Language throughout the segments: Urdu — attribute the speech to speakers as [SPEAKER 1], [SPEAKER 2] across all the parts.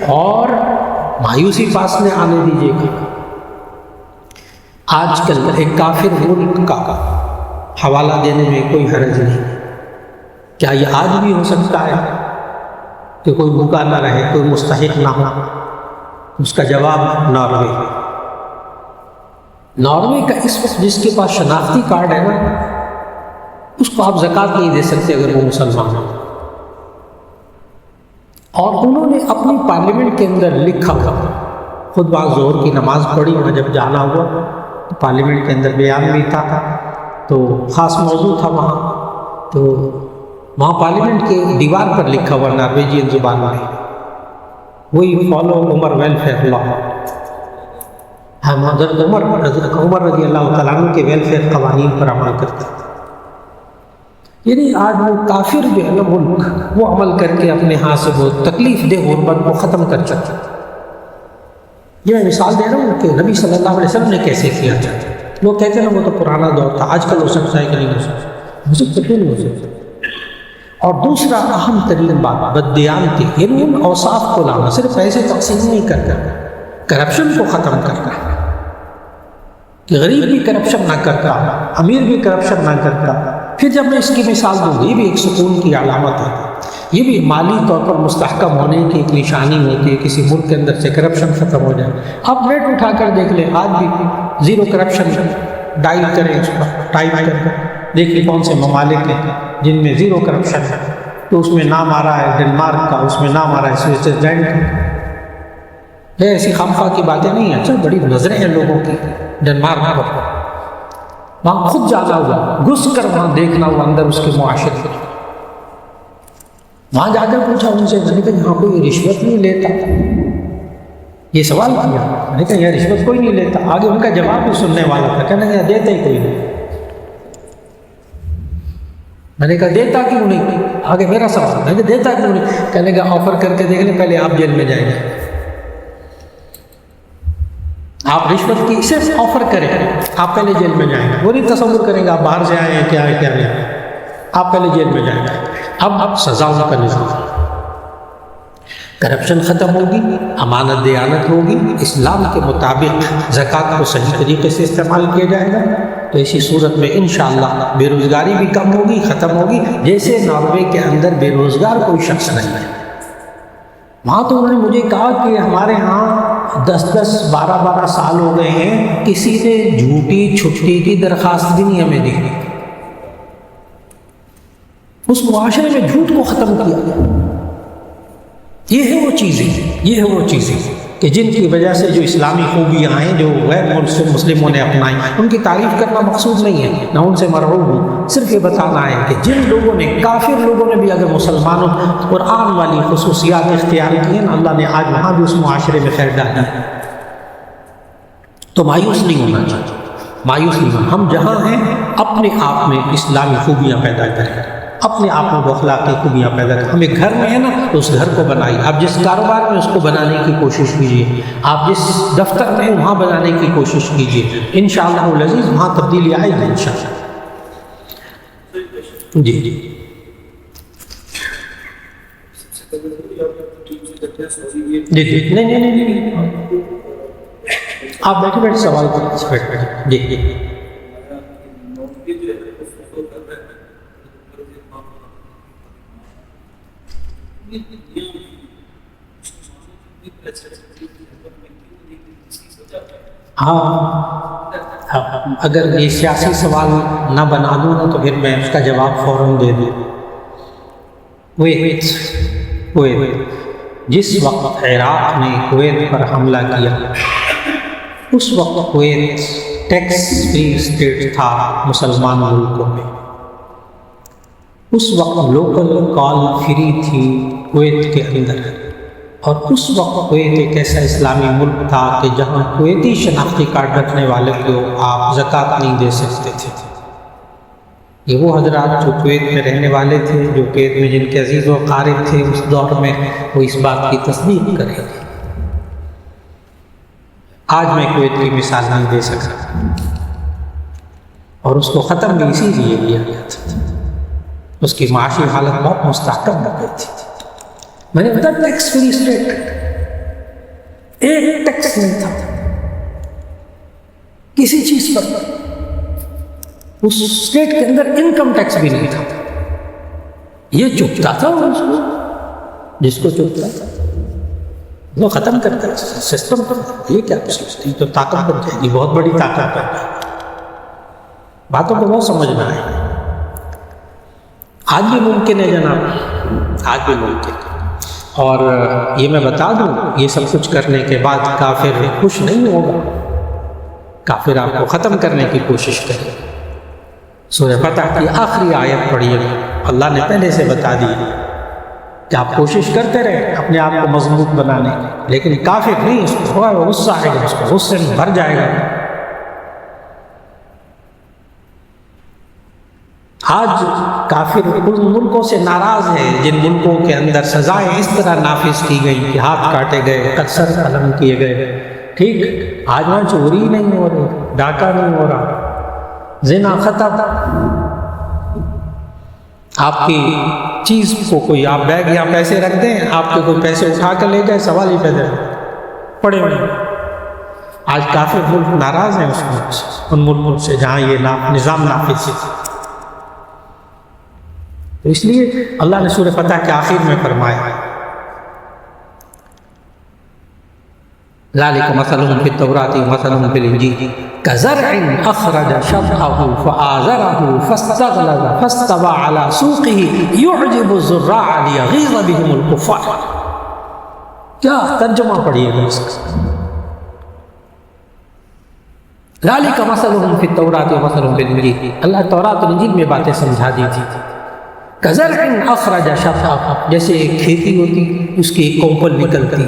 [SPEAKER 1] اور مایوسی پاس میں آنے دیجیے گا۔ آج کل ایک کافر ملک کا حوالہ دینے میں کوئی حرج نہیں۔ کیا یہ آج بھی ہو سکتا ہے کہ کوئی بھوکا نہ رہے، کوئی مستحق نہ ہو؟ اس کا جواب ناروے۔ ناروے کا اس وقت جس کے پاس شناختی کارڈ ہے نا، اس کو آپ زکوٰۃ نہیں دے سکتے اگر وہ مسلمان ہو۔ اور انہوں نے اپنی پارلیمنٹ کے اندر لکھا ہوا، خود وہاں ظہر کی نماز پڑھی، وہاں جب جانا ہوا پارلیمنٹ کے اندر بیان بھی تھا تو خاص موضوع تھا وہاں، تو وہاں پارلیمنٹ کے دیوار پر لکھا ہوا نارویجین زبان میں، وہی فالو عمر ویلفیئر لا۔ ہم حضرت عمر رضی اللہ تعالیٰ عنہ کے ویلفیئر قوانین پر عمل کرتے تھے۔ یعنی آج وہ کافر جو ہے نا ملک، وہ عمل کر کے اپنے ہاتھ سے وہ تکلیف دہ غربت کو ختم کر چکا۔ یہ میں مثال دے رہا ہوں کہ نبی صلی اللہ علیہ وسلم نے کیسے کیا جاتا۔ لوگ کہتے ہیں وہ تو پرانا دور تھا، آج کل ہو سکتا ہے کہ نہیں ہو سکتا، ہو سکتا کیوں نہیں ہو سکتا۔ اور دوسرا اہم ترین بات بددیانتی، یعنی ان اوصاف کو لانا، صرف پیسے تقسیم نہیں کرنا، کرپشن کو ختم کرنا، کہ غریب بھی کرپشن نہ کرتا، امیر بھی کرپشن نہ کرتا۔ پھر جب میں اس کی مثال دوں گی، یہ بھی ایک سکون کی علامت ہے، یہ بھی مالی طور پر مستحکم ہونے کی ایک نشانی ہوتی ہے کسی ملک کے اندر سے کرپشن ختم ہو جائے۔ آپ نیٹ اٹھا کر دیکھ لیں، آج بھی زیرو کرپشن ڈائل کریں، اس پر ٹائپ کر دیکھیں کون سے ممالک ہیں جن میں زیرو کرپشن ہے۔ تو اس میں نام آ رہا ہے ڈنمارک کا، اس میں نام آ رہا ہے سوئٹزرلینڈ کا۔ یہ ایسی خامخواہ کی باتیں نہیں ہیں، اچھا بڑی نظریں ہیں لوگوں کی ڈنمارک پر، وہاں خود جانا ہوا، گھس کر وہاں دیکھنا ہوا اندر اس کے معاشرے کو۔ وہاں جا کر پوچھا ان سے، میں نے کہا یہاں کوئی رشوت نہیں لیتا؟ یہ سوال کیا، میں نے کہا یہاں رشوت کوئی نہیں لیتا۔ آگے ان کا جواب بھی سننے والا تھا، کہنا یہاں دیتا ہی کوئی نہیں۔ میں نے کہا دیتا کیوں نہیں؟ آگے میرا سوال، میں نے کہا دیتا کیوں نہیں؟ کہنے کا آفر کر کے دیکھ لیں، پہلے آپ جیل میں جائیں گے۔ آپ رشوت کی صرف آفر کریں، آپ پہلے جیل میں جائیں گے۔ وہ نہیں تصور کریں گے آپ باہر سے آئے ہیں، کیا ہے کیا نہیں، آپ پہلے جیل میں جائیں گے۔ اب سزاؤں کا نظام، کرپشن ختم ہوگی، امانت دیانت ہوگی، اسلام کے مطابق زکوٰۃ کو صحیح طریقے سے استعمال کیا جائے گا، تو اسی صورت میں انشاءاللہ بے روزگاری بھی کم ہوگی، ختم ہوگی۔ جیسے ناروے کے اندر بے روزگار کوئی شخص نہیں ہے، وہاں تو انہوں نے مجھے کہا کہ ہمارے ہاں 10 12 سال ہو گئے ہیں، کسی نے جھوٹی چھٹی کی درخواست بھی نہیں ہمیں دی۔ اس معاشرے میں جھوٹ کو ختم کیا گیا۔ یہ ہے وہ چیزیں کہ جن کی وجہ سے جو اسلامی خوبیاں ہیں جو غیر مسلموں نے اپنائیں، ان کی تعریف کرنا مقصود نہیں ہے، نہ ان سے مرعوب ہوں، صرف یہ بتانا ہے کہ جن لوگوں نے، کافر لوگوں نے بھی اگر مسلمانوں قرآن والی خصوصیات اختیار کی ہیں، اللہ نے آج وہاں بھی اس معاشرے میں خیر ڈالی ہے۔ تو مایوس نہیں ہونا چاہیے، ہم جہاں ہیں اپنے آپ میں اسلامی خوبیاں پیدا کریں، اپنے آپ میں اخلاقی خوبیاں پیدا کریں۔ ہمیں گھر میں ہے نا تو اس گھر کو بنائیے، آپ جس کاروبار میں اس کو بنانے کی کوشش کیجیے، آپ جس دفتر میں وہاں بنانے کی کوشش کیجیے، انشاءاللہ العزیز وہاں تبدیلی آئے گی انشاءاللہ۔ جی نہیں آپ بیٹھے سوال کریں۔ جی ہاں، اگر یہ سیاسی سوال نہ بنا دوں نا تو پھر میں اس کا جواب فوراً دے دوں۔ جس وقت عراق نے کویت پر حملہ کیا، اس وقت کویت ٹیکس فری اسٹیٹ تھا مسلمان ملکوں میں، اس وقت لوکل کال فری تھی کویت کے اندر، اور اس وقت کویت ایک ایسا اسلامی ملک تھا کہ جہاں کویتی شناختی کارڈ رکھنے والے کو آپ زکوٰۃ نہیں دے سکتے تھے۔ یہ وہ حضرات جو کویت میں رہنے والے تھے، جو کویت میں جن کے عزیز و اقارب تھے اس دور میں، وہ اس بات کی تصدیق کریں گے۔ آج میں کویت کی مثال نہیں دے سکتا، اور اس کو ختم بھی اسی لیے کیا گیا تھا، اس کی معاشی حالت بہت مستحکم ہو گئی تھی۔ میں نے بتایا ٹیکس فری اسٹیٹ، ایک ٹیکس نہیں تھا کسی چیز پر. اس اسٹیٹ کے اندر انکم ٹیکس بھی نہیں تھا. یہ چپتا تھا اس کو جس کو چپتا تھا وہ ختم کر کر سسٹم پر. یہ کیا سوچتی تو طاقت بن جائے گی, بہت بڑی طاقت بن جائے گی. باتوں کو بہت سمجھنا ہے. آج بھی ممکن ہے جناب, آج بھی ممکن ہے. اور یہ میں بتا دوں, یہ سب کچھ کرنے کے بعد کافر خوش نہیں ہوگا. کافر آپ کو ختم کرنے کی کوشش کرے. سورہ فتح کی آخری آیت پڑھیے, اللہ نے پہلے سے بتا دی کہ آپ کوشش کرتے رہے اپنے آپ کو مضبوط بنانے کی, لیکن کافر نہیں, اس کو تھوڑا غصہ آئے گا, اس کو غصے میں بھر جائے گا. آج کافر ان ملکوں سے ناراض ہے جن ملکوں کے اندر سزائیں اس طرح نافذ کی گئی کہ ہاتھ کاٹے گئے, قصر قلم کیے گئے. ٹھیک, آج وہاں چوری نہیں ہو رہی, ڈاکہ نہیں ہو رہا, زنا ختم. آپ کی چیز کو کوئی, آپ بیگ یا پیسے رکھ دیں, آپ کے کوئی پیسے اٹھا کر لے جائے, سوال ہی پیدا پڑے ہوئے. آج کافی ملک ناراض ہیں اس ملک سے, ان ملک سے جہاں یہ نظام نافذ ہے. تو اس لیے اللہ نے سورہ فتح کے آخر میں فرمایا ذالک مثلهم فی التوراۃ ومثلهم فی الانجیل کزرع اخرج شطأه فآزره فاستغلظ فاستوى على سوقه يعجب الزراع ليغيظ بهم الكفار. کیا ترجمہ پڑھیے گا اس کا. ذالک مثلهم فی التوراۃ ومثلهم فی الانجیل, اللہ تورات اور انجیل میں باتیں سمجھا دی تھی. کزرع اخرج شطأه, جیسے ایک کھیتی ہوتی, اس کی ایک کوپل نکلتی,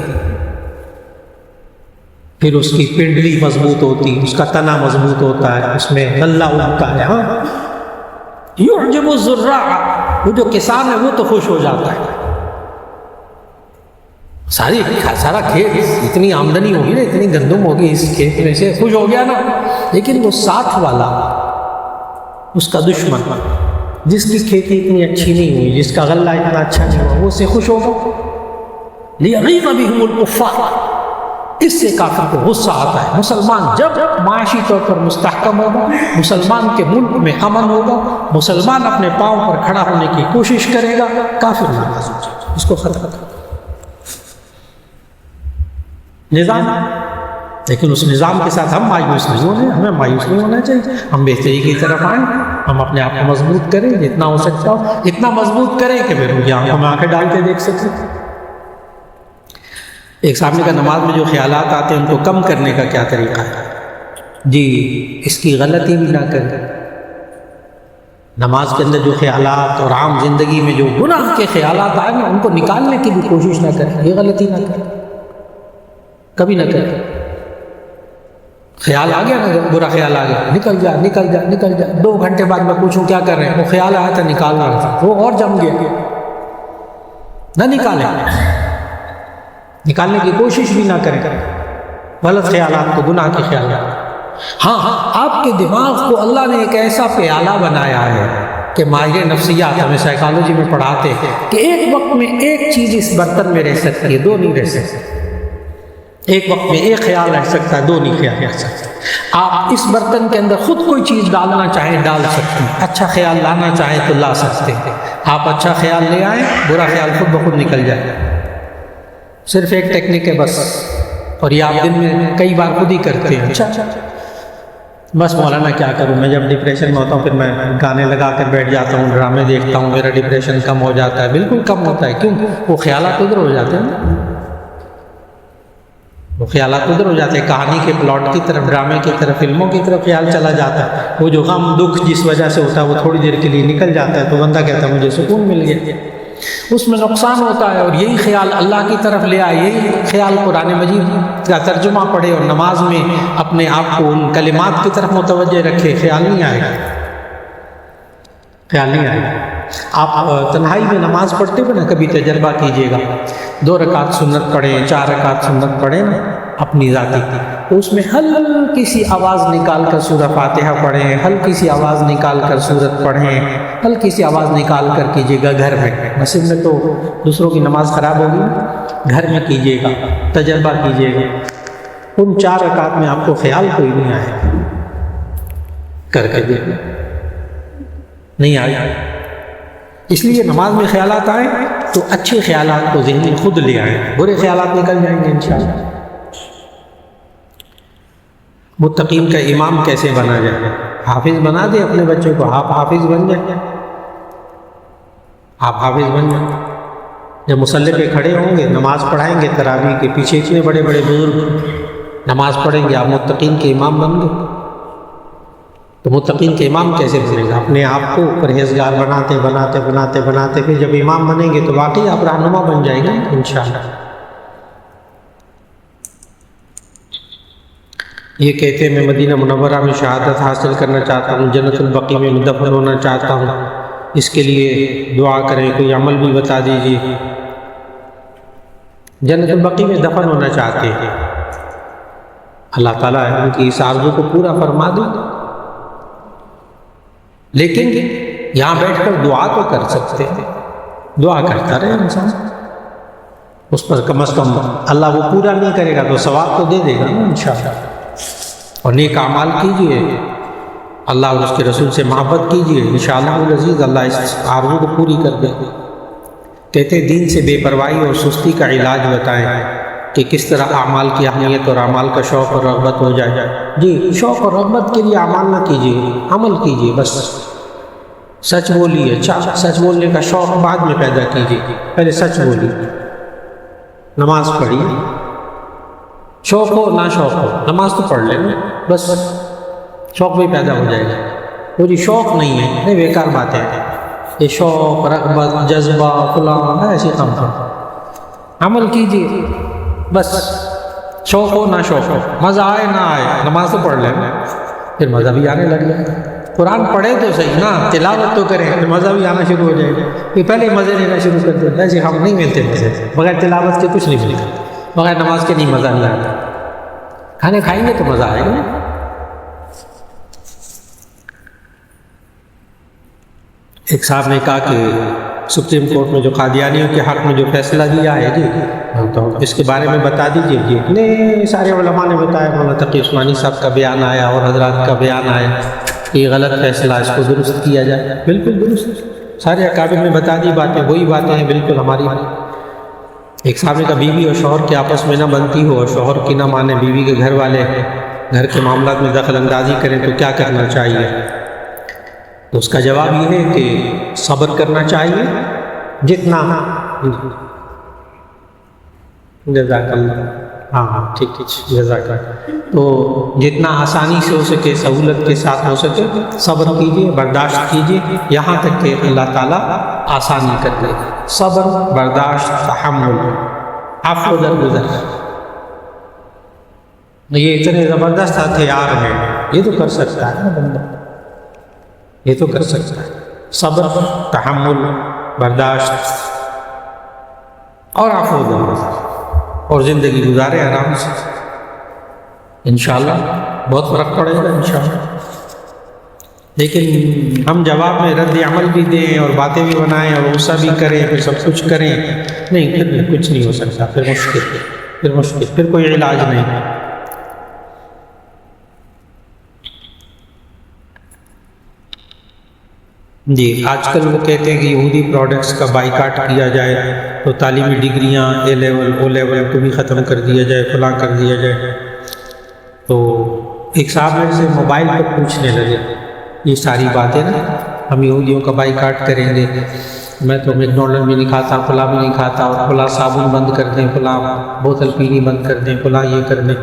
[SPEAKER 1] پھر اس کی پنڈلی مضبوط ہوتی, اس کا تنا مضبوط ہوتا ہے, اس میں غلہ اگتا ہے. ہاں, یعجب الزراع, وہ جو کسان ہے وہ تو خوش ہو جاتا ہے. سارا کھیت, اتنی آمدنی ہوگی نا, اتنی گندم ہوگی اس کھیت میں سے, خوش ہو گیا نا. لیکن وہ ساتھ والا, اس کا دشمن, جس کی کھیتی اتنی اچھی نہیں ہوئی, جس کا غلہ اتنا اچھا نہیں ہوا, وہ اس سے خوش ہوگا. لیغیظ بہم الکفار, اس سے کافر کو غصہ آتا ہے. مسلمان جب معاشی طور پر مستحکم ہوگا, مسلمان کے ملک میں امن ہوگا, مسلمان اپنے پاؤں پر کھڑا ہونے کی کوشش کرے گا, کافر ناراض ہو جائے گا, اس کو ختم کر نظام. لیکن اس نظام کے ساتھ ہم مایوس نہیں ہونے, ہمیں مایوس نہیں ہونا چاہیے. ہم بہتری کی طرف آئیں, ہم اپنے آپ کو مضبوط کریں, جتنا ہو سکتا ہو اتنا مضبوط کریں کہ پھر ان کی آنکھوں میں آنکھیں ڈال کے دیکھ سکتے. ایک سامنے کا نماز میں جو خیالات آتے ہیں ان کو کم کرنے کا کیا طریقہ ہے؟ جی, اس کی غلطی بھی نہ کریں. نماز کے اندر جو خیالات اور عام زندگی میں جو گناہ کے خیالات آئے نا, ان کو نکالنے کی بھی کوشش نہ کریں. یہ غلطی نہ کریں, کبھی نہ کریں. خیال آ گیا نا, برا خیال آ گیا, نکل جا نکل جا نکل جا. 2 گھنٹے بعد میں پوچھوں کیا کر رہے ہیں, وہ خیال آیا تھا نکال رہا تھا, وہ اور جم گیا. نہ نکالیں, نکالنے کی کوشش بھی نہ کریں غلط خیالات کو, گناہ کے خیالات. ہاں, آپ کے دماغ کو اللہ نے ایک ایسا پیالہ بنایا ہے کہ ماہر نفسیات ہمیں سائیکالوجی میں پڑھاتے ہیں کہ ایک وقت میں ایک چیز اس برتن میں رہ سکتی ہے, 2 نہیں رہ سکتی. ایک وقت میں ایک خیال رہ سکتا ہے, 2 نہیں خیال رہ سکتے. آپ اس برتن کے اندر خود کوئی چیز ڈالنا چاہیں ڈال سکتے ہیں, اچھا خیال لانا چاہیں تو لا سکتے ہیں. آپ اچھا خیال لے آئیں, برا خیال خود بخود نکل جائے. صرف ایک ٹیکنیک ہے بس, اور یہ آپ دن میں کئی بار خود ہی کرتے ہیں. اچھا بس مولانا کیا کروں, میں جب ڈپریشن میں ہوتا ہوں پھر میں گانے لگا کر بیٹھ جاتا ہوں, ڈرامے دیکھتا ہوں, میرا ڈپریشن کم ہو جاتا ہے. بالکل کم ہوتا ہے. کیوں؟ وہ خیالات ادھر ہو جاتے ہیں, وہ خیالات ادھر ہو جاتے ہیں, کہانی کے پلاٹ کی طرف, ڈرامے کی طرف, فلموں کی طرف خیال چلا جاتا ہے. وہ جو غم دکھ جس وجہ سے ہوتا ہے وہ تھوڑی دیر کے لیے نکل جاتا ہے, تو بندہ کہتا ہے مجھے سکون مل گیا. اس میں نقصان ہوتا ہے, اور یہی خیال اللہ کی طرف لے آئے, یہی خیال قرآن مجید کا ترجمہ پڑھے اور نماز میں اپنے آپ کو ان کلمات کی طرف متوجہ رکھے, خیال نہیں آئے گا, خیال نہیں آئے گا. آپ تنہائی میں نماز پڑھتے ہوئے نا کبھی تجربہ کیجئے گا, 2 رکعت سنت پڑھیں, 4 رکعت سنت پڑھیں نا اپنی ذاتی کی, تو اس میں ہلکی ہلکی سی آواز نکال کر سورہ فاتحہ پڑھیں، ہلکی سی آواز نکال کر سورت پڑھیں، ہلکی سی آواز نکال کر کیجیے گا گھر میں۔ مسجد میں تو دوسروں کی نماز خراب ہوگی، گھر میں کیجیے گا، تجربہ کیجیے گا۔ ان 4 رکعت میں آپ کو خیال کوئی نہیں آئے، کر کے دیکھیں، نہیں آئے۔ اس لیے نماز میں خیالات آئیں تو اچھے خیالات کو ذہن میں خود لے آئیں، برے خیالات نکل جائیں گے انشاءاللہ۔ متقین کا امام کیسے بنا جائے؟ حافظ بنا دیں اپنے بچوں کو، آپ حافظ بن جائیں، آپ حافظ بن جائیں۔ جب مصلی پہ کھڑے ہوں گے، نماز پڑھائیں گے، تراویح کے پیچھے اتنے بڑے بڑے بزرگ نماز پڑھیں گے، آپ متقین کے امام بن گئے۔ تو متقین کے امام کیسے بنے گا؟ اپنے آپ کو پرہیزگار بناتے بناتے بناتے بناتے پھر جب امام بنیں گے تو واقعی آپ رہنما بن جائیں گے انشاءاللہ۔ یہ کہتے ہیں میں مدینہ منورہ میں شہادت حاصل کرنا چاہتا ہوں، جنت البقیع میں دفن ہونا چاہتا ہوں، اس کے لیے دعا کریں، کوئی عمل بھی بتا دیجیے۔ جنت البقیع میں دفن ہونا چاہتے ہیں، اللہ تعالیٰ ان کی اس آرزو کو پورا فرما دے، لیکن یہاں بیٹھ کر دعا تو کر سکتے ہیں، دعا کرتا رہے انسان، اس پر کم از کم اللہ وہ پورا نہیں کرے گا تو ثواب تو دے دے گا انشاءاللہ۔ اور نیک اعمال کیجئے، اللہ اور اس کے رسول سے محبت کیجئے، انشاءاللہ العزیز اللہ اس آرزو کو پوری کر دے گا۔ کہتے ہیں دین سے بے پرواہی اور سستی کا علاج بتائیں کہ کس طرح اعمال کی اہمیت اور اعمال کا شوق اور رغبت ہو جائے۔ جی، شوق اور رغبت کے لیے اعمال نہ کیجیے، عمل کیجیے، بس سچ بولیے، سچ بولنے کا شوق بعد میں پیدا کیجیے، پہلے سچ بولیے، نماز پڑھیے، شوق ہو نہ شوق ہو نماز تو پڑھ لیں، بس شوق بھی پیدا ہو جائے گا۔ وہ جی شوق نہیں ہے، نہیں بیکار باتیں ہیں یہ، شوق رغبت جذبہ فلاں ایسی کام کرو، عمل کیجیے، بس شوق ہو نہ شوق ہو، مزہ آئے نہ آئے نماز تو پڑھ لیں، پھر مزہ بھی آنے لگ جائے گا۔ قرآن پڑھے تو صحیح نا، تلاوت تو کریں، پھر مزہ بھی آنا شروع ہو جائے گا۔ کہ پہلے مزے لینا شروع کر دیں، ایسے ہم نہیں ملتے مزے، بغیر تلاوت کے کچھ نہیں ملتا، بغیر نماز کے نہیں مزہ نہیں آتا۔ کھانے کھائیں گے تو مزہ آئے گا۔ ایک صاحب نے کہا کہ سپریم کورٹ میں جو قادیانیوں کے حق میں جو فیصلہ دیا ہے جی، تو اس کے بارے میں بتا دیجیے۔ جی اتنے سارے علماء نے بتایا، مولانا تقی عثمانی صاحب کا بیان آیا اور حضرات کا بیان آیا کہ یہ غلط فیصلہ، اس کو درست کیا جائے۔ بالکل درست، سارے اکابر نے بتا دی باتیں، وہی باتیں ہیں بالکل ہماری۔ ایک صاحب نے کہا بیوی اور شوہر کے آپس میں نہ بنتی ہو اور شوہر کی نہ مانے، بیوی کے گھر والے گھر کے معاملات میں دخل اندازی کریں تو کیا کرنا چاہیے؟ تو اس کا جواب یہ ہے کہ صبر کرنا چاہیے، جتنا جزاک اللہ، ہاں ٹھیک جزاک اللہ، تو جتنا آسانی سے ہو سکے، سہولت کے ساتھ ہو سکے صبر کیجیے، برداشت کیجیے، یہاں تک کہ اللہ تعالیٰ آسانی کر دے گا۔ صبر، برداشت، تحمل، عفو درگزر، یہ اتنے زبردست ہتھیار ہیں، یہ تو کر سکتا ہے نا بندہ، یہ تو کر سکتا ہے۔ صبر، تحمل، برداشت اور عفو درگزر، اور زندگی گزارے آرام سے، انشاءاللہ بہت فرق پڑے گا انشاءاللہ۔ لیکن ہم جواب میں رد عمل بھی دیں اور باتیں بھی بنائیں اور غصہ بھی کریں، پھر سب کچھ کریں، نہیں، پھر کچھ نہیں ہو سکتا، پھر مشکل، پھر کوئی علاج نہیں۔ جی آج کل وہ کہتے ہیں کہ یہودی پروڈکٹس کا بائیکاٹ کیا جائے، تو تعلیمی ڈگریاں اے لیول او لیول کو بھی ختم کر دیا جائے، فلاں کر دیا جائے۔ تو ایک صاحب میرے سے موبائل پر پوچھنے لگے یہ ساری باتیں نا، ہم یہودیوں کا بائیکاٹ کریں گے، میں تو میکڈونلڈ بھی نہیں کھاتا، فلاں بھی نہیں کھاتا، اور فلاں صابن بند کر دیں، فلاں بوتل پینی بند کر دیں، فلاں یہ کر دیں۔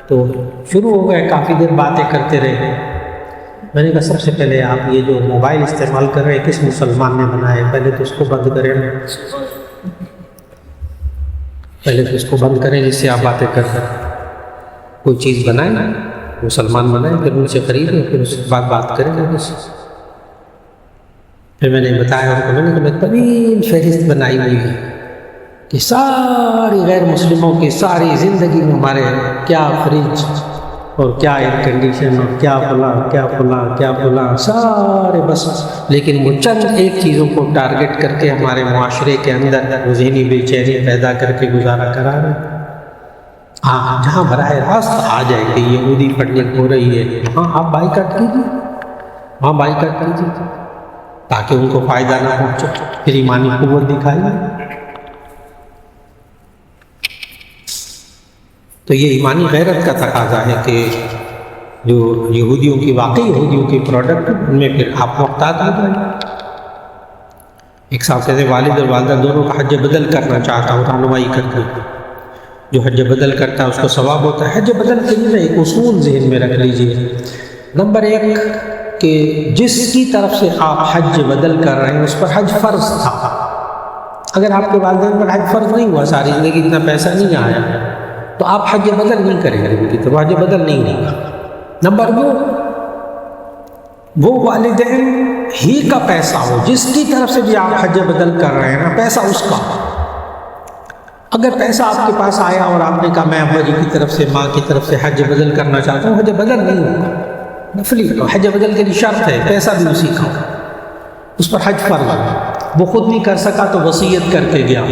[SPEAKER 1] تو شروع ہو گئے، کافی دیر باتیں کرتے رہے۔ میں نے کہا سب سے پہلے آپ یہ جو موبائل استعمال کر رہے ہیں کس مسلمان نے بنایا ہے؟ پہلے تو اس کو بند کریں، پہلے تو اس کو بند کریں جس سے آپ باتیں کر رہے ہیں۔ کوئی چیز بنائیں، مسلمان بنائیں، پھر ان سے خریدیں، پھر اس کے بعد بات کریں گے۔ پھر میں نے بتایا ان کو، میں نے کہا میں طویل فہرست بنائی ہوئی ہے کہ ساری غیر مسلموں کی ساری زندگی میں ہمارے کیا فریج، اور کیا ایئر کنڈیشن اور کیا فلاں سارے بس، لیکن وہ چند ایک چیزوں کو ٹارگٹ کر کے ہمارے معاشرے کے اندر ذہنی بے چینی پیدا کر کے گزارا کرا رہے ہیں۔ ہاں جہاں براہ راست آ جائے کہ یہودی فنڈنگ ہو رہی ہے وہاں آپ بائیکاٹ کیجیے، وہاں بائیکاٹ کیجیے تاکہ ان کو فائدہ نہ پہنچے، پھر ایمانی قوت دکھائیے۔ تو یہ ایمانی غیرت کا تقاضا ہے کہ جو یہودیوں کی واقعی یہودیوں کی پروڈکٹ ان میں پھر آپ محتاط ہو جائیں۔ ایک صاحب کہتے ہیں والد اور والدہ دونوں کا حج بدل کرنا چاہتا ہوں رہنمائی کرتے ہیں، جو حج بدل کرتا ہے اس کو ثواب ہوتا ہے۔ حج بدل کے لیے ایک اصول ذہن میں رکھ لیجئے۔ نمبر 1 کہ جس کی طرف سے آپ حج بدل کر رہے ہیں اس پر حج فرض تھا۔ اگر آپ کے والدین پر حج فرض نہیں ہوا، ساری زندگی اتنا پیسہ نہیں آیا، تو آپ حج بدل نہیں کریں گے، ان کی تو حج بدل نہیں ہوگا۔ نمبر 2 وہ والدین ہی کا پیسہ ہو جس کی طرف سے بھی آپ حج بدل کر رہے ہیں نا، پیسہ اس کا۔ اگر پیسہ آپ کے پاس آیا اور آپ نے کہا میں ابا جی کی طرف سے ماں کی طرف سے حج بدل کرنا چاہتا ہوں، حج بدل نہیں ہوگا، نفلی۔ حج بدل کے لیے شرط ہے پیسہ بھی اسی کا، اس پر حج فرض ہے۔ وہ خود نہیں کر سکا تو وصیت کر کے گیا،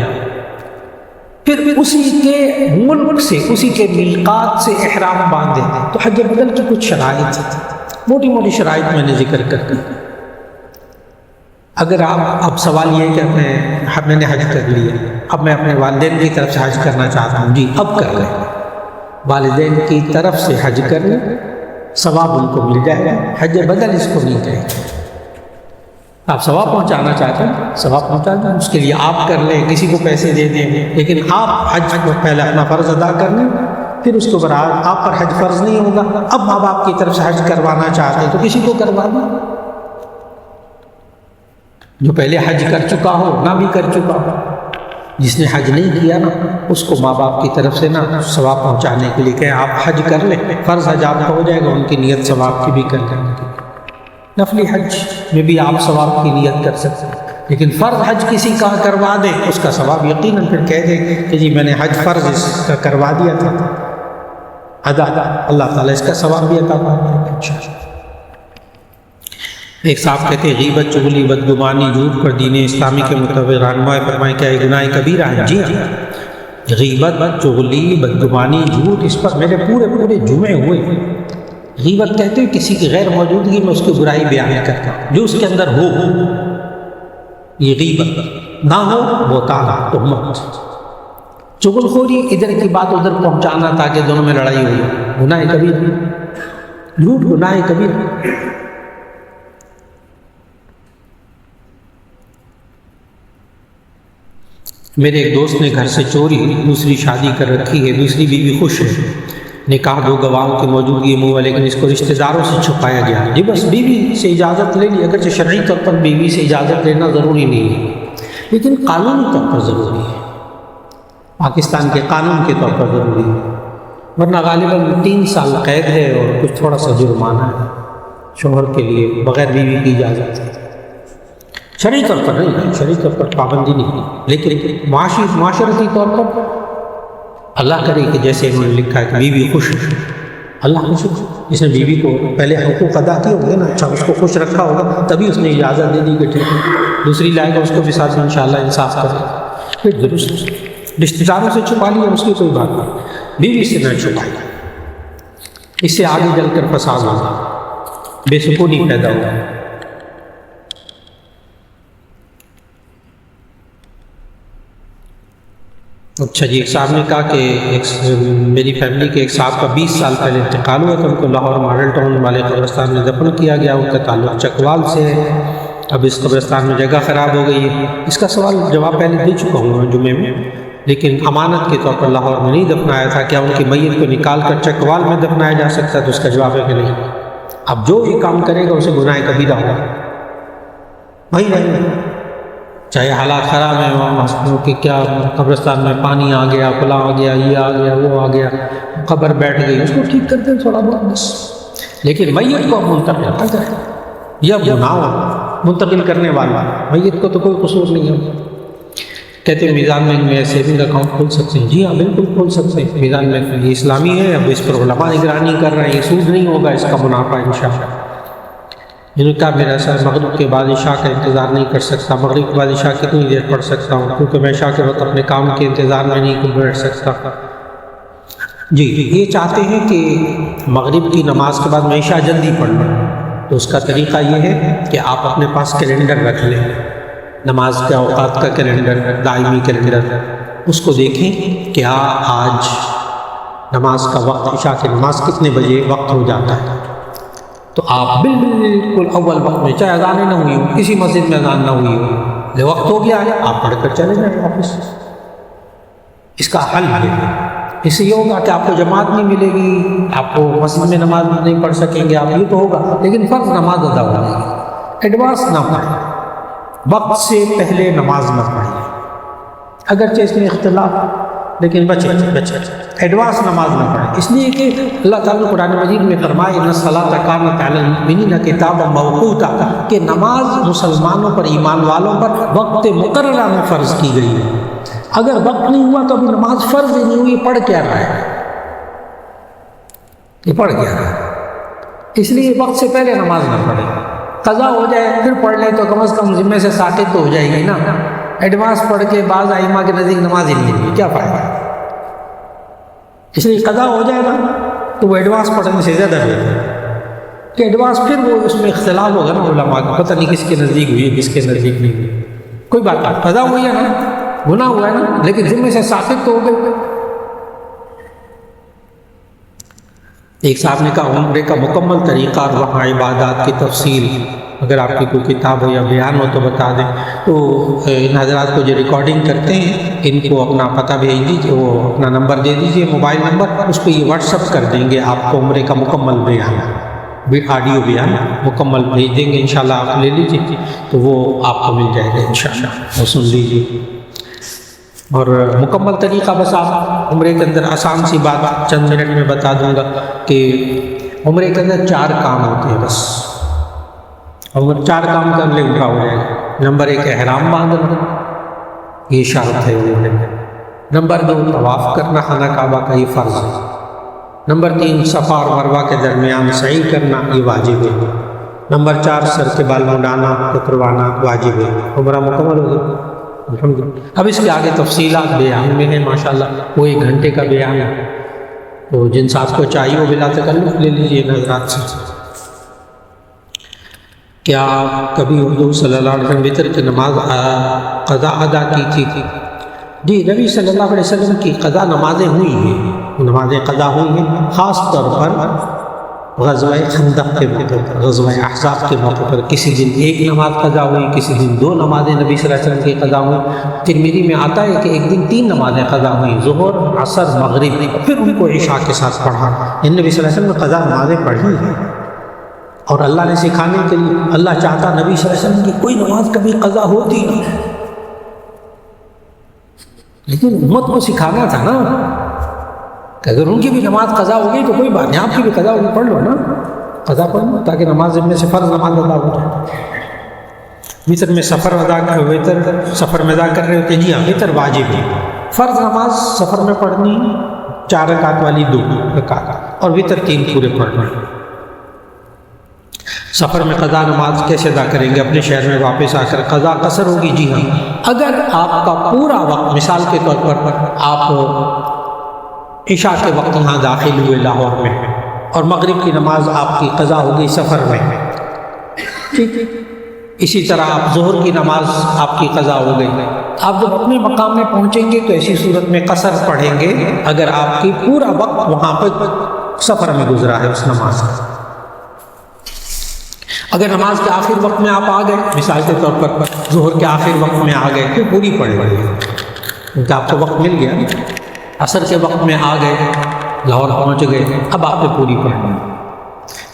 [SPEAKER 1] پھر اسی کے ملک سے اسی کے میقات سے احرام باندھے، تو حج بدل کی کچھ شرائط موٹی موٹی شرائط میں نے ذکر کر دی۔ اگر آپ اب سوال یہ کہ میں نے حج کر لیا، اب میں اپنے والدین کی طرف سے حج کرنا چاہتا ہوں، جی اب کر لیں، والدین کی طرف سے حج کر لیں، ثواب ان کو مل جائے گا۔ حج بدل اس کو نہیں کہیں گے۔ آپ ثواب پہنچانا چاہتے ہیں ثواب پہنچا دیں، اس کے لیے آپ کر لیں، کسی کو پیسے دے دیں، لیکن آپ حج کو پہلے اپنا فرض ادا کر لیں، پھر اس کے بعد آپ پر حج فرض نہیں ہوگا۔ اب ماں باپ کی طرف سے حج کروانا چاہتے ہیں تو کسی کو کروا دیں، جو پہلے حج کر چکا ہو نہ بھی کر چکا ہو، جس نے حج نہیں کیا نا اس کو ماں باپ کی طرف سے نا ثواب پہنچانے کے لیے کہ آپ حج کر لیں، فرض حج آپ کا ہو جائے گا، ان کی نیت ثواب کی بھی کر لیں گے۔ نفلی حج میں بھی آپ ثواب کی نیت کر سکتے ہیں، لیکن فرض حج کسی کا کروا دیں اس کا ثواب یقیناً پھر کہہ دیں کہ جی میں نے حج فرض اس کا کروا دیا تھا ادا، اللہ تعالیٰ اس کا ثواب بھی عطا فرمائے گا انشاءاللہ۔ ایک صاحب کہتے ہیں غیبت، چغلی، بدگمانی، جھوٹ پر دین اسلامی کے مطابق رہنمائی فرمائیں کیا یہ گناہ کبیرہ ہے؟ جی ہاں، غیبت، چغلی، بدگمانی، جھوٹ، اس پر میرے پورے جمعے ہوئے۔ غیبت کہتے ہیں کسی کی غیر موجودگی میں اس کی برائی بیان کرتا جو اس کے اندر ہو، یہ غیبت۔ نہ ہو بہتان، تہمت۔ چغل خوری، ادھر کی بات ادھر پہنچانا تاکہ دونوں میں لڑائی ہوئی، گناہ کبیرہ۔ جھوٹ گناہ کبیرہ۔ میرے ایک دوست نے گھر سے چوری دوسری شادی کر رکھی ہے، دوسری بیوی خوش ہے، نکاح 2 گواہوں کی موجودگی میں ہوا، لیکن اس کو رشتہ داروں سے چھپایا گیا۔ جی بس بیوی سے اجازت لے لی، اگرچہ شرعی طور پر بیوی سے اجازت لینا ضروری نہیں ہے، لیکن قانونی طور پر ضروری ہے، پاکستان کے قانون کے طور پر ضروری ہے، ورنہ غالباً 3 سال قید ہے اور کچھ تھوڑا سا جرمانہ ہے شوہر کے لیے بغیر بیوی کی اجازت ہے۔ شرعی طور پر نہیں ہے، شرعی طور پر پابندی نہیں، لیکن معاشرتی طور پر اللہ کرے کہ جیسے انہوں نے لکھا ہے کہ بیوی خوش، اللہ خوش، جس نے بیوی کو پہلے حقوق ادا کیے ہوں گے نا، اچھا اس کو خوش رکھا ہوگا تبھی اس نے اجازت دے دی کہ ٹھیک ہے دوسری لائے گا، اس کو بھی ساتھ انشاءاللہ انصاف کرے، پھر درست۔ رشتہ داروں سے چھپا لیا اس کی کوئی بات نہیں، بیوی سے نہ چھپائے، اس سے آگے چل کر فساد ہوگا، بے سکونی پیدا ہوگا۔ اچھا جی، ایک صاحب نے کہا کہ میری فیملی کے ایک صاحب کا 20 سال پہلے انتقال ہوا تھا، ان کو لاہور ماڈل ٹاؤن والے قبرستان میں دفن کیا گیا، ان کا تعلق چکوال سے ہے، اب اس قبرستان میں جگہ خراب ہو گئی ہے۔ اس کا سوال جواب پہلے دے چکا ہوں میں جمعے میں، لیکن امانت کے طور پر لاہور میں نہیں دفنایا تھا، کیا ان کی میت کو نکال کر چکوال میں دفنایا جا سکتا ہے؟ تو اس کا جواب ہے کہ نہیں، اب جو یہ کام کرے گا اسے گناہ کبیرہ ہوگا، وہی نہیں، چاہے حالات خراب ہیں وہاں کہ کیا قبرستان میں پانی آ گیا، فلاں آ گیا، یہ آ گیا، وہ آ گیا، قبر بیٹھ گئی، اس کو ٹھیک کرتے ہیں تھوڑا بہت بس، لیکن میت کو منتقل نہ کریں، یہ گناہ منتقل کرنے والا، میت کو تو کوئی قصور نہیں ہے۔ کہتے ہیں میزان میں میں سیونگ اکاؤنٹ کھول سکتے ہیں؟ جی ہاں بالکل کھول سکتے ہیں، میزان میں یہ اسلامی ہے، اب اس پر علماء نگرانی کر رہے ہیں، یہ سود نہیں ہوگا اس کا منافع انشاءاللہ۔ انہوں نے کہا میرا سر مغرب کے بعد عشاء کا انتظار نہیں کر سکتا، مغرب کے بعد عشاء کتنی دیر پڑھ سکتا ہوں، کیونکہ میں عشاء کے وقت اپنے کام کے انتظار میں نہیں بیٹھ سکتا۔ جی یہ چاہتے ہیں کہ مغرب کی نماز کے بعد میں عشاء جلدی پڑھ لوں، تو اس کا طریقہ یہ ہے کہ آپ اپنے پاس کیلنڈر رکھ لیں، نماز کے اوقات کا کیلنڈر، دائمی کیلنڈر، اس کو دیکھیں کہ آج نماز کا وقت، عشاء کی نماز کتنے بجے وقت ہو جاتا ہے، تو آپ بالکل اول وقت میں، چاہے اذان نہ ہوئی ہو، کسی مسجد میں اذان نہ ہوئی ہو، جو وقت ہو گیا ہے آپ پڑھ کر چلے جائیں واپس۔ اس کا حل ہے، اس سے یہ ہوگا کہ آپ کو جماعت نہیں ملے گی، آپ کو مسجد میں نماز نہیں پڑھ سکیں گے آپ، یہ تو ہوگا، لیکن فرض نماز ادا ہو جائے گی۔ ایڈوانس نہ پڑھیں، وقت سے پہلے نماز نہ پڑھیں، اگرچہ اس میں اختلاف، لیکن بچے ایڈوانس نماز نہ پڑھیں، اس لیے کہ اللہ تعالیٰ نے قرآن مجید میں فرمایا ان الصلاۃ کانت علی المؤمنین کتابا موقوتا، کہ نماز مسلمانوں پر، ایمان والوں پر وقت مقررہ میں فرض کی گئی ہے۔ اگر وقت نہیں ہوا تو ابھی نماز فرض ہی نہیں ہوئی، پڑھ کیا رہا ہے، یہ پڑھ کیا رہا ہے، اس لیے وقت سے پہلے نماز نہ پڑھیں، قضا ہو جائے پھر پڑھ لیں تو کم از کم ذمے سے ساقط تو ہو جائے گی نا۔ ایڈوانس پڑھ کے بعض ائمہ کے نزدیک نماز ہی نہیں ہوگی، کیا فائدہ، اس لیے قضا ہو جائے گا تو وہ ایڈوانس پڑھنے سے زیادہ بہتر ہے کہ ایڈوانس، پھر وہ اس میں اختلاف ہوگا نا علماء کا، پتہ نہیں کس کے نزدیک ہوئی کس کے نزدیک نہیں ہوئی، کوئی بات نہیں، قضا ہوئی ہے نا، گناہ ہوا ہے نا، لیکن ذمے سے ساقط تو ہو گئے۔ ایک صاحب نے کہا عمرے کا مکمل طریقہ اور وہاں عبادات کی تفصیل اگر آپ کی کوئی کتاب ہو یا بیان ہو تو بتا دیں۔ تو ان حضرات کو جو ریکارڈنگ کرتے ہیں ان کو اپنا پتہ بھیج دیجیے، وہ اپنا نمبر دے دیجیے، موبائل نمبر، اس پہ یہ واٹس ایپ کر دیں گے آپ کو عمرے کا مکمل بیان، آڈیو بیان مکمل بھیج دیں گے، انشاءاللہ آپ لے لیجیے تو وہ آپ کو مل جائے گا انشاءاللہ، وہ سن لیجیے۔ اور مکمل طریقہ بس آپ عمرے کے اندر آسان سی بات چند منٹ میں بتا دوں گا کہ عمرے کے اندر 4 کام ہوتے ہیں بس، اور 4 کام کر لیں اٹھا ہو جائے گا۔ نمبر 1 احرام باندھنا، یہ شرط ہے عمرے میں۔ نمبر 2 طواف کرنا خانہ کعبہ کا، یہ فرض ہے۔ نمبر 3 صفا اور مروہ کے درمیان سعی کرنا، یہ واجب ہے۔ نمبر 4 سر کے بال منڈانا، کتروانا واجب ہے۔ عمرہ مکمل ہو گیا الحمدللہ۔ اب اس کے آگے تفصیلات بیان میں ہیں ماشاءاللہ، وہ 1 گھنٹے کا بیان ہے، تو جن ساتھ کو چاہیے وہ بلا تکلف لے لیجیے نظرات سے۔ کیا کبھی حضور صلی اللہ علیہ وسلم وتر کی نماز قضا ادا کی تھی؟ جی نبی صلی اللہ علیہ وسلم کی قضا نمازیں ہوئی ہیں، نمازیں قضا ہوئی ہیں، خاص طور پر غزوہ خندق کے موقع پر، غزوہ احزاب کے موقع پر کسی دن 1 نماز قضا ہوئی، کسی دن 2 نمازیں نبی صلی اللہ علیہ وسلم کی قضا ہوئی۔ ترمذی میں آتا ہے کہ ایک دن 3 نمازیں قضا ہوئیں، ظہر، عصر، مغرب، پھر ان کو عشاء کے ساتھ پڑھا۔ نبی صلی اللہ علیہ وسلم نے قضا نمازیں پڑھی ہیں، اور اللہ نے سکھانے کے لیے، اللہ چاہتا نبی صلی اللہ علیہ وسلم کی کوئی نماز کبھی قضا ہوتی نہیں، لیکن امت کو سکھانا تھا نا کہ اگر ان کی بھی نماز قضا ہوگی تو کوئی بات نہیں، آپ کی بھی قضا ہوگی، پڑھ لو نا، قضا پڑھ لو تاکہ نماز میں سے فرض نماز ادا ہو جائے۔ وتر میں سفر میں ادا کر رہے ہوتے، جی ہاں وتر واجب ہے، فرض نماز سفر میں پڑھنی 4 رکعت والی 2 رکعت، اور وتر 3 پورے پڑھنا۔ سفر میں قضا نماز کیسے ادا کریں گے؟ اپنے شہر میں واپس آ کر قضا قصر ہوگی؟ جی ہاں، اگر آپ کا پورا وقت، مثال کے طور پر آپ عشاء کے وقت یہاں داخل ہوئے لاہور میں، اور مغرب کی نماز آپ کی قضا ہو گئی سفر میں، ٹھیک ہے، اسی طرح آپ ظہر کی نماز آپ کی قضا ہو گئی، آپ جب اپنے مقام میں پہنچیں گے تو ایسی صورت میں قصر پڑھیں گے اگر آپ کی پورا وقت وہاں پہ سفر میں گزرا ہے اس نماز کا۔ اگر نماز کے آخر وقت میں آپ آ گئے، مثال کے طور پر ظہر کے آخر وقت میں آ گئے، تو پوری پڑھیں گے کیونکہ آپ کو وقت مل گیا۔ عصر کے وقت میں آ گئے، لاہور پہنچ گئے، اب آپ نے پوری پڑھنی۔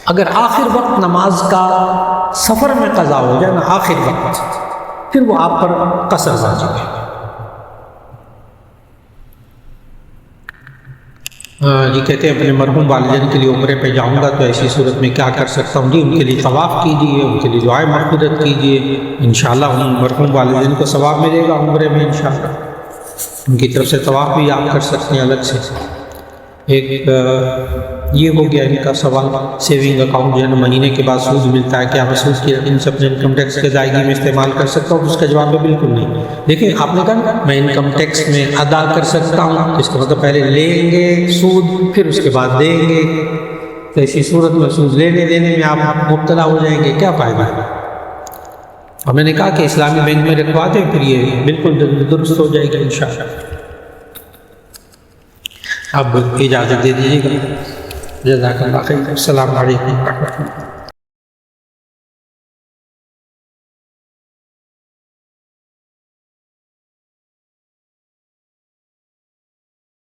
[SPEAKER 1] اگر آخر وقت نماز کا سفر میں قضا ہو جائے نا آخر وقت، پھر وہ آپ پر قصر واجب ہے۔ یہ کہتے ہیں اپنے مرحوم والدین کے لیے عمرے پہ جاؤں گا تو ایسی صورت میں کیا کر سکتا ہوں؟ جی ان کے لیے طواف کیجیے، ان کے لیے دعائے مغفرت کیجیے، انشاءاللہ ان مرحوم والدین کو ثواب ملے گا عمرے میں انشاءاللہ۔ ان کی طرف سے طواف بھی آپ کر سکتے ہیں الگ سے۔ ایک یہ ہو گیا ان کا سوال، سیونگ اکاؤنٹ جو ہے نا مہینے کے بعد سود ملتا ہے، کیا میں سود کی رقم سے اپنے انکم ٹیکس کی ادائیگی میں استعمال کر سکتا ہوں؟ اس کا جواب ہے بالکل نہیں۔ دیکھیں آپ نے کہا میں انکم ٹیکس میں ادا کر سکتا ہوں، اس کا مطلب پہلے لیں گے سود پھر اس کے بعد دیں گے، تو ایسی صورت میں سود لینے دینے میں آپ مبتلا ہو جائیں گے، کیا فائدہ ہے؟ اور میں نے کہا کہ اسلامی بینک میں رکھوا دیں، پھر یہ بالکل درست ہو جائے گا انشاءاللہ۔ اب اجازت دے دیجیے گا، جزاک اللہ خیر، السلام علیکم ورحمۃ اللہ۔